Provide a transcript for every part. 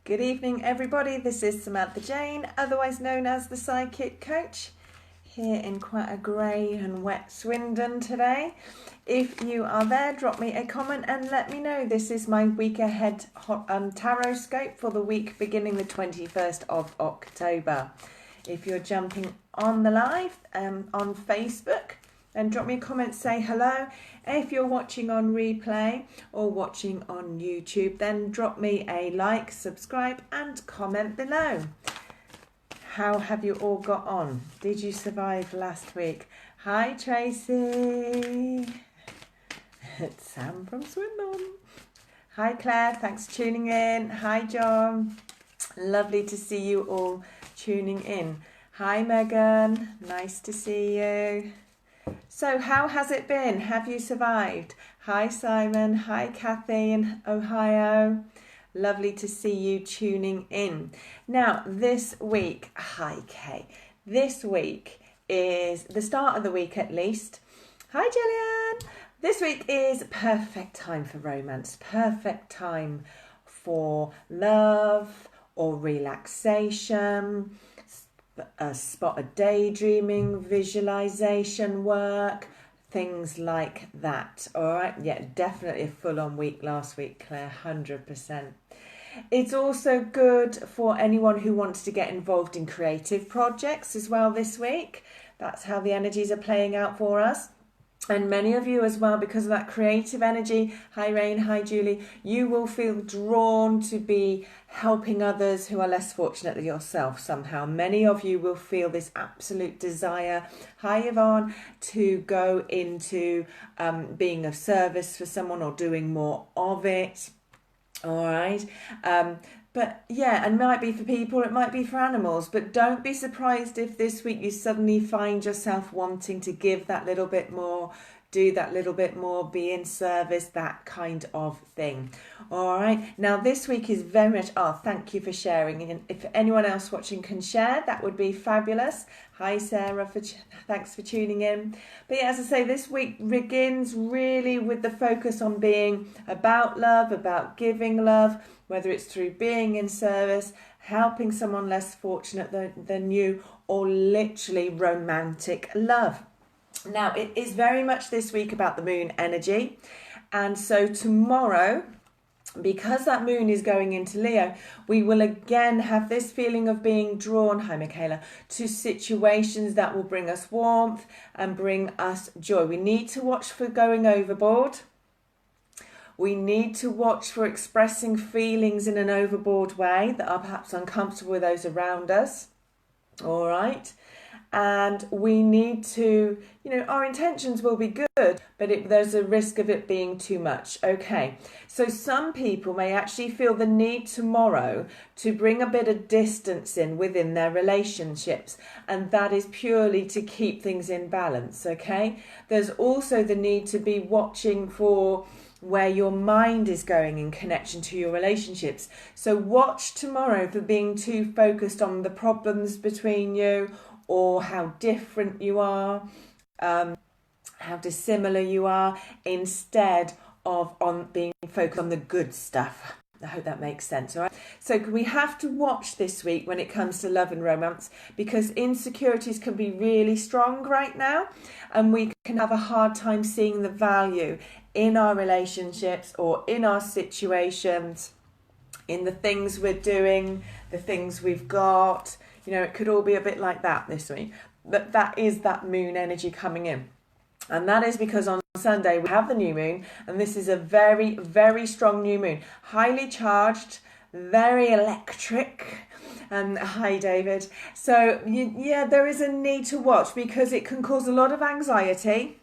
Good evening, everybody. This is Samantha Jayne, otherwise known as the Psychic Coach, here in quite a grey and wet Swindon today. If you are there, drop me a comment and let me know. This is my week ahead Tarotscope for the week beginning the 21st of October. If you're jumping on the live on Facebook, then drop me a comment, say hello. If you're watching on replay or watching on YouTube, then drop me a like, subscribe and comment below. How have you all got on? Did you survive last week? Hi Tracy. It's Sam from Swindon. Hi Claire, thanks for tuning in. Hi John. Lovely to see you all tuning in. Hi Megan, nice to see you. So how has it been? Have you survived? Hi Simon, hi Kathy in Ohio. Lovely to see you tuning in. Now this week, hi Kay, this week is the start of the week at least. Hi Gillian. This week is perfect time for romance, perfect time for love or relaxation, a spot of daydreaming, visualization work, things like that. All right, yeah, definitely a full-on week last week, Claire, 100%. It's also good for anyone who wants to get involved in creative projects as well this week. That's how the energies are playing out for us. And many of you as well, because of that creative energy, hi Rain, hi Julie, you will feel drawn to be helping others who are less fortunate than yourself somehow. Many of you will feel this absolute desire, hi Yvonne, to go into being of service for someone or doing more of it. All right. But yeah, and it might be for people, it might be for animals, but don't be surprised if this week you suddenly find yourself wanting to give that little bit more, do that little bit more, be in service, that kind of thing. All right. Now this week is very much, thank you for sharing. And if anyone else watching can share, that would be fabulous. Hi Sarah, thanks for tuning in. But yeah, as I say, this week begins really with the focus on being about love, about giving love, whether it's through being in service, helping someone less fortunate than you, or literally romantic love. Now, it is very much this week about the moon energy. And so tomorrow, because that moon is going into Leo, we will again have this feeling of being drawn, hi Michaela, to situations that will bring us warmth and bring us joy. We need to watch for going overboard. We need to watch for expressing feelings in an overboard way that are perhaps uncomfortable with those around us. All right. And we need to, our intentions will be good, but there's a risk of it being too much. Okay. So some people may actually feel the need tomorrow to bring a bit of distance in within their relationships. And that is purely to keep things in balance. Okay. There's also the need to be watching for where your mind is going in connection to your relationships. So watch tomorrow for being too focused on the problems between you or how different you are, how dissimilar you are, instead of on being focused on the good stuff. I hope that makes sense, all right? So we have to watch this week when it comes to love and romance, because insecurities can be really strong right now, and we can have a hard time seeing the value in our relationships or in our situations, in the things we're doing, the things we've got. It could all be a bit like that this week. But that is that moon energy coming in. And that is because on Sunday we have the new moon, and this is a very, very strong new moon. Highly charged, very electric. Hi David. So there is a need to watch, because it can cause a lot of anxiety.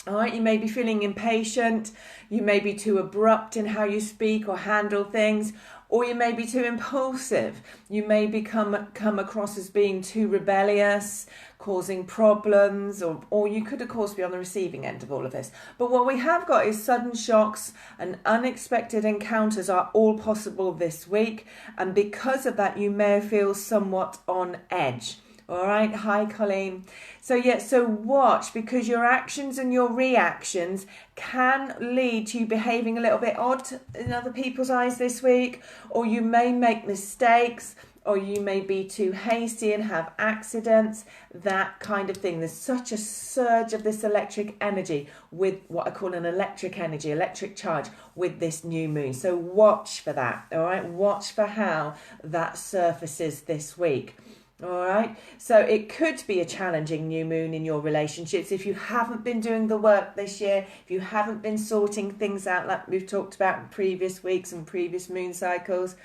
All right, you may be feeling impatient, you may be too abrupt in how you speak or handle things, or you may be too impulsive. You may come across as being too rebellious, causing problems, or you could of course be on the receiving end of all of this. But what we have got is sudden shocks and unexpected encounters are all possible this week, and because of that you may feel somewhat on edge. All right, hi Colleen. So watch, because your actions and your reactions can lead to you behaving a little bit odd in other people's eyes this week, or you may make mistakes, or you may be too hasty and have accidents, that kind of thing. There's such a surge of this electric energy with what I call an electric energy, electric charge with this new moon. So watch for that, all right? Watch for how that surfaces this week. All right, so it could be a challenging new moon in your relationships if you haven't been doing the work this year, if you haven't been sorting things out like we've talked about in previous weeks and previous moon cycles,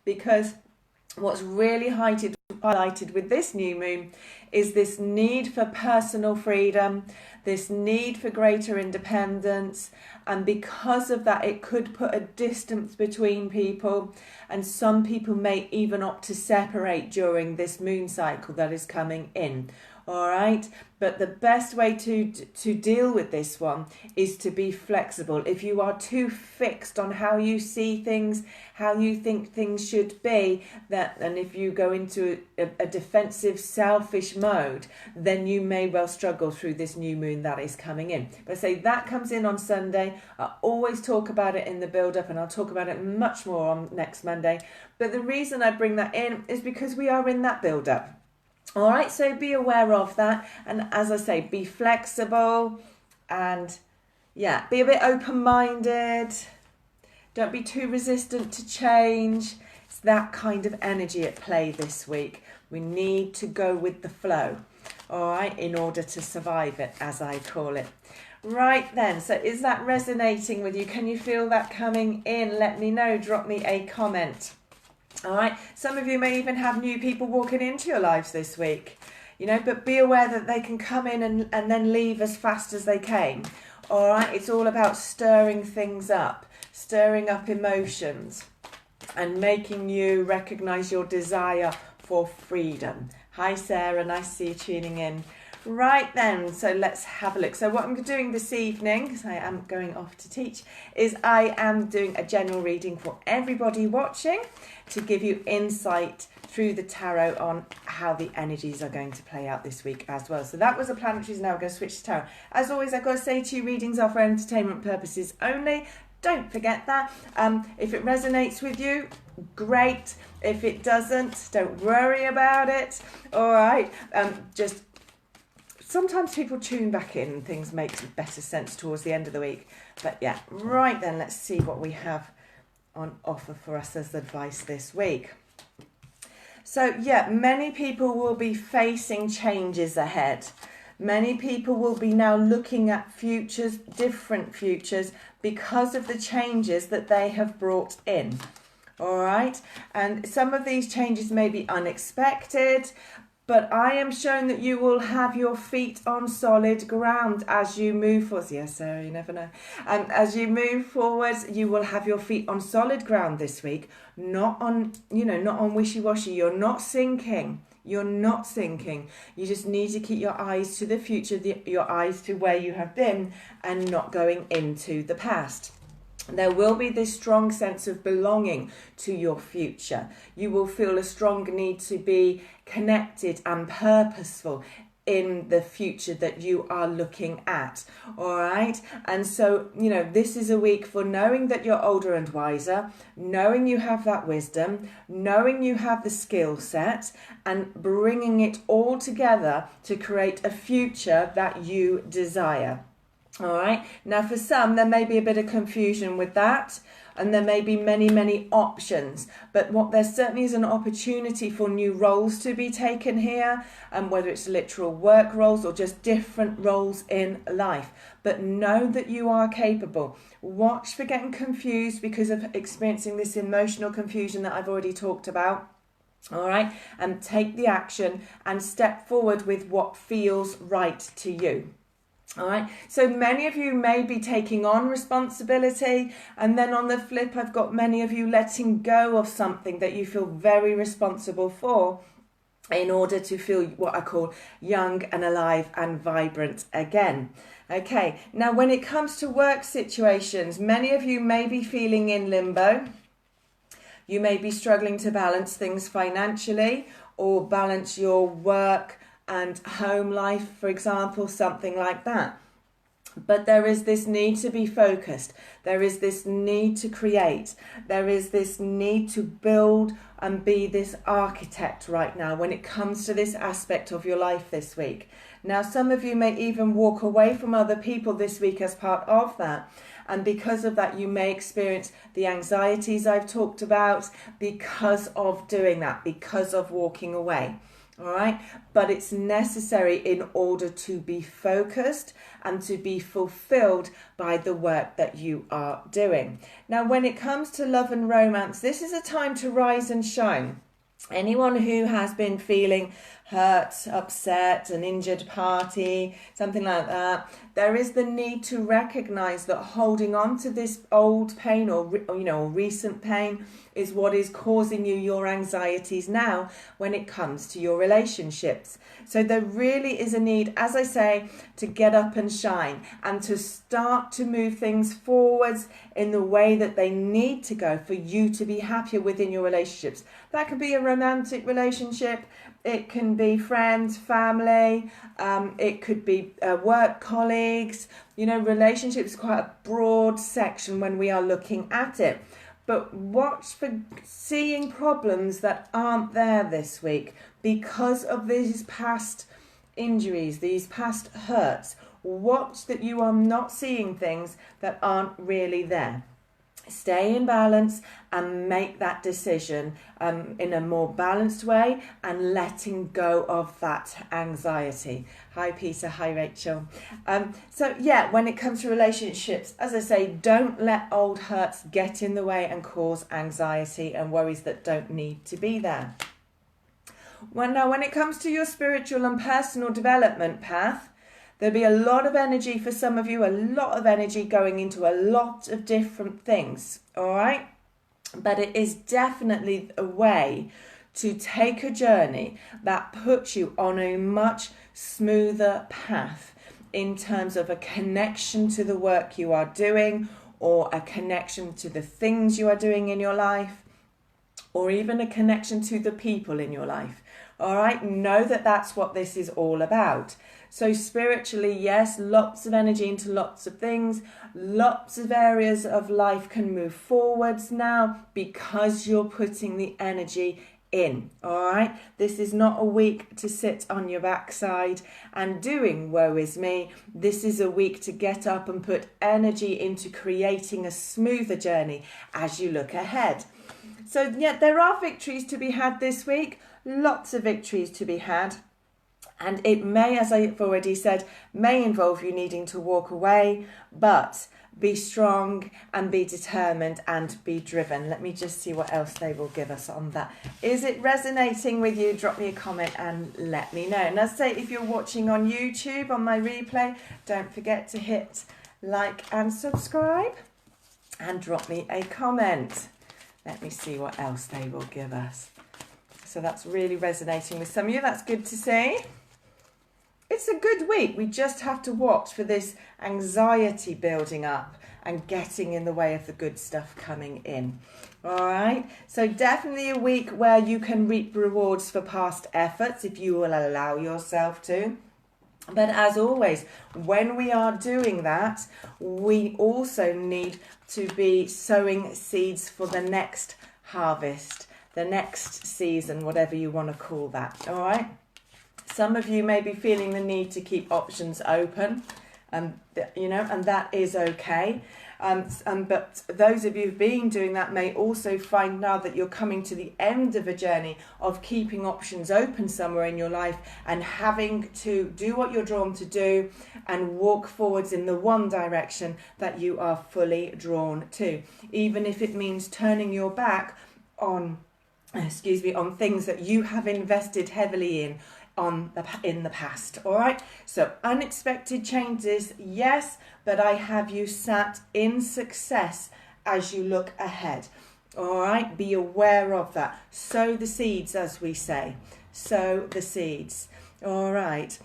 because what's really highlighted with this new moon is this need for personal freedom, this need for greater independence, and because of that it could put a distance between people, and some people may even opt to separate during this moon cycle that is coming in. All right, but the best way to deal with this one is to be flexible. If you are too fixed on how you see things, how you think things should be, and if you go into a defensive, selfish mode, then you may well struggle through this new moon that is coming in. But I say that comes in on Sunday. I always talk about it in the build-up, and I'll talk about it much more on next Monday. But the reason I bring that in is because we are in that build-up. All right, so be aware of that. And as I say, be flexible and, yeah, be a bit open-minded. Don't be too resistant to change. It's that kind of energy at play this week. We need to go with the flow, all right, in order to survive it, as I call it. Right then, so is that resonating with you? Can you feel that coming in? Let me know. Drop me a comment. All right, some of you may even have new people walking into your lives this week, you know, but be aware that they can come in and then leave as fast as they came. All right, it's all about stirring things up, stirring up emotions and making you recognize your desire for freedom. Hi Sarah, nice to see you tuning in. Right then, so let's have a look. So what I'm doing this evening, because I am going off to teach, is I am doing a general reading for everybody watching to give you insight through the tarot on how the energies are going to play out this week as well. So that was the planetaries, now we're going to switch to tarot. As always, I've got to say to you, readings are for entertainment purposes only. Don't forget that. If it resonates with you, great. If it doesn't, don't worry about it. All right, just sometimes people tune back in and things make better sense towards the end of the week. But yeah, right then, let's see what we have on offer for us as advice this week. So yeah, many people will be facing changes ahead. Many people will be now looking at futures, different futures, because of the changes that they have brought in. All right, and some of these changes may be unexpected, but I am showing that you will have your feet on solid ground as you move forward. Yes, Sarah, you never know. As you move forward, you will have your feet on solid ground this week, not on wishy-washy. You're not sinking. You're not sinking. You just need to keep your eyes to the future, your eyes to where you have been, and not going into the past. There will be this strong sense of belonging to your future. You will feel a strong need to be connected and purposeful in the future that you are looking at. All right. And so, this is a week for knowing that you're older and wiser, knowing you have that wisdom, knowing you have the skill set, and bringing it all together to create a future that you desire. All right. Now, for some, there may be a bit of confusion with that, and there may be many, many options. But there certainly is an opportunity for new roles to be taken here, and whether it's literal work roles or just different roles in life. But know that you are capable. Watch for getting confused because of experiencing this emotional confusion that I've already talked about. All right. And take the action and step forward with what feels right to you. All right, so many of you may be taking on responsibility, and then on the flip, I've got many of you letting go of something that you feel very responsible for in order to feel what I call young and alive and vibrant again. Okay, now when it comes to work situations, many of you may be feeling in limbo. You may be struggling to balance things financially or balance your work and home life, for example, something like that. But there is this need to be focused. There is this need to create. There is this need to build and be this architect right now when it comes to this aspect of your life this week. Now, some of you may even walk away from other people this week as part of that. And because of that, you may experience the anxieties I've talked about because of doing that, because of walking away. All right, but it's necessary in order to be focused and to be fulfilled by the work that you are doing. Now, when it comes to love and romance, this is a time to rise and shine. Anyone who has been feeling hurt, upset, an injured party, something like that, there is the need to recognize that holding on to this old pain or recent pain is what is causing you your anxieties now when it comes to your relationships. So there really is a need, as I say, to get up and shine and to start to move things forwards in the way that they need to go for you to be happier within your relationships. That could be a romantic relationship. It can be friends, family, it could be work colleagues. Relationships is quite a broad section when we are looking at it. But watch for seeing problems that aren't there this week because of these past injuries, these past hurts. Watch that you are not seeing things that aren't really there. Stay in balance and make that decision in a more balanced way and letting go of that anxiety. Hi Peter, hi Rachel. When it comes to relationships, as I say, don't let old hurts get in the way and cause anxiety and worries that don't need to be there. When it comes to your spiritual and personal development path, there'll be a lot of energy for some of you, a lot of energy going into a lot of different things, all right? But it is definitely a way to take a journey that puts you on a much smoother path in terms of a connection to the work you are doing or a connection to the things you are doing in your life or even a connection to the people in your life. All right, know that that's what this is all about. So spiritually, yes, lots of energy into lots of things. Lots of areas of life can move forwards now because you're putting the energy in. All right, this is not a week to sit on your backside and doing woe is me. This is a week to get up and put energy into creating a smoother journey as you look ahead. So yeah, there are victories to be had this week. Lots of victories to be had. And it may, as I've already said, may involve you needing to walk away, but be strong and be determined and be driven. Let me just see what else they will give us on that. Is it resonating with you? Drop me a comment and let me know. And as I say, if you're watching on YouTube, on my replay, don't forget to hit like and subscribe and drop me a comment. Let me see what else they will give us. So that's really resonating with some of you. That's good to see. It's a good week. We just have to watch for this anxiety building up and getting in the way of the good stuff coming in. All right. So definitely a week where you can reap rewards for past efforts if you will allow yourself to. But as always, when we are doing that, we also need to be sowing seeds for the next harvest, the next season, whatever you want to call that. All right. Some of you may be feeling the need to keep options open, and that is okay. But those of you who've been doing that may also find now that you're coming to the end of a journey of keeping options open somewhere in your life and having to do what you're drawn to do and walk forwards in the one direction that you are fully drawn to, even if it means turning your back on things that you have invested heavily in the past. All right, so unexpected changes, yes, but I have you sat in success as you look ahead. All right, be aware of that. Sow the seeds, as we say. Sow the seeds. All right,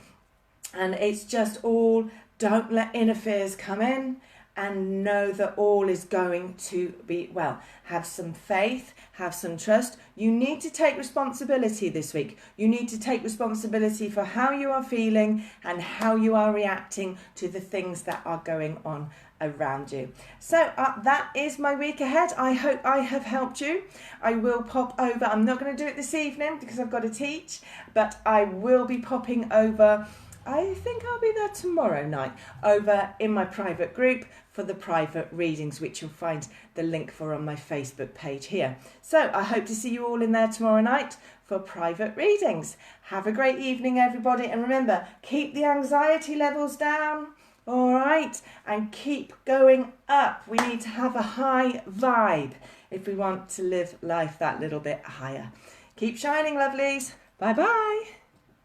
and it's just all, don't let inner fears come in and know that all is going to be well. Have some faith, have some trust. You need to take responsibility this week. You need to take responsibility for how you are feeling and how you are reacting to the things that are going on around you. So that is my week ahead. I hope I have helped you. I will pop over. I'm not going to do it this evening because I've got to teach, but I will be popping over. I think I'll be there tomorrow night over in my private group for the private readings, which you'll find the link for on my Facebook page here. So I hope to see you all in there tomorrow night for private readings. Have a great evening, everybody. And remember, keep the anxiety levels down. All right, and keep going up. We need to have a high vibe if we want to live life that little bit higher. Keep shining, lovelies. Bye-bye.